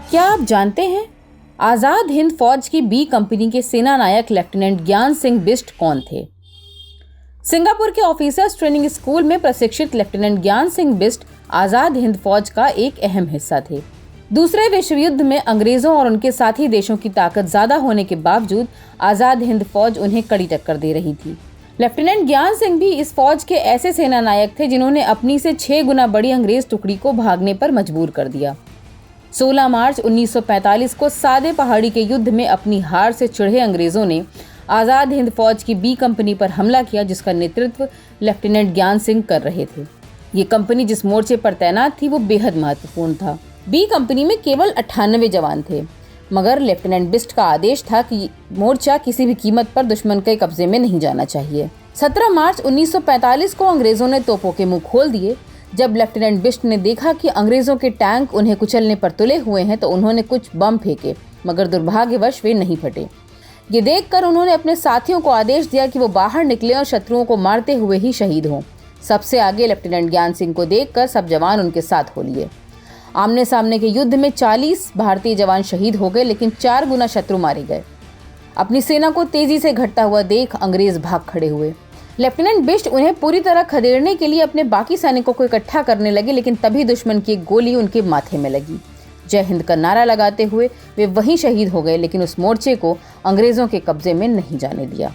क्या आप जानते हैं आज़ाद हिंद फौज की बी कंपनी के सेना नायक लेफ्टिनेंट ज्ञान सिंह बिष्ट कौन थे? सिंगापुर के ऑफिसर्स ट्रेनिंग स्कूल में प्रशिक्षित लेफ्टिनेंट ज्ञान सिंह बिष्ट आज़ाद हिंद फौज का एक अहम हिस्सा थे। दूसरे विश्व युद्ध में अंग्रेजों और उनके साथी देशों की ताकत ज्यादा होने के बावजूद आज़ाद हिंद फौज उन्हें कड़ी टक्कर दे रही थी। लेफ्टिनेंट ज्ञान सिंह भी इस फौज के ऐसे सेना नायक थे जिन्होंने अपनी से 6 गुना बड़ी अंग्रेज टुकड़ी को भागने पर मजबूर कर दिया। 16 मार्च 1945 को सादे पहाड़ी के युद्ध में अपनी हार से चिढ़े अंग्रेजों ने आज़ाद हिंद फौज की बी कंपनी पर हमला किया, जिसका नेतृत्व लेफ्टिनेंट ज्ञान सिंह कर रहे थे। ये कंपनी जिस मोर्चे पर तैनात थी वो बेहद महत्वपूर्ण था। बी कंपनी में केवल 98 जवान थे, मगर लेफ्टिनेंट बिष्ट का आदेश था कि मोर्चा किसी भी कीमत पर दुश्मन के कब्जे में नहीं जाना चाहिए। 17 मार्च 1945 को अंग्रेजों ने तोपों के मुंह खोल दिए। जब लेफ्टिनेंट बिष्ट ने देखा कि अंग्रेजों के टैंक उन्हें कुचलने पर तुले हुए हैं तो उन्होंने कुछ बम फेंके, मगर दुर्भाग्यवश वे नहीं फटे। ये देखकर उन्होंने अपने साथियों को आदेश दिया कि वो बाहर निकले और शत्रुओं को मारते हुए ही शहीद हों। सबसे आगे लेफ्टिनेंट ज्ञान सिंह को देखकर सब जवान उनके साथ हो लिए। आमने सामने के युद्ध में 40 भारतीय जवान शहीद हो गए, लेकिन 4 गुना शत्रु मारे गए। अपनी सेना को तेजी से घटता हुआ देख अंग्रेज भाग खड़े हुए। लेफ्टिनेंट बिष्ट उन्हें पूरी तरह खदेड़ने के लिए अपने बाकी सैनिकों को इकट्ठा करने लगे, लेकिन तभी दुश्मन की एक गोली उनके माथे में लगी। जय हिंद का नारा लगाते हुए वे वहीं शहीद हो गए, लेकिन उस मोर्चे को अंग्रेजों के कब्जे में नहीं जाने दिया।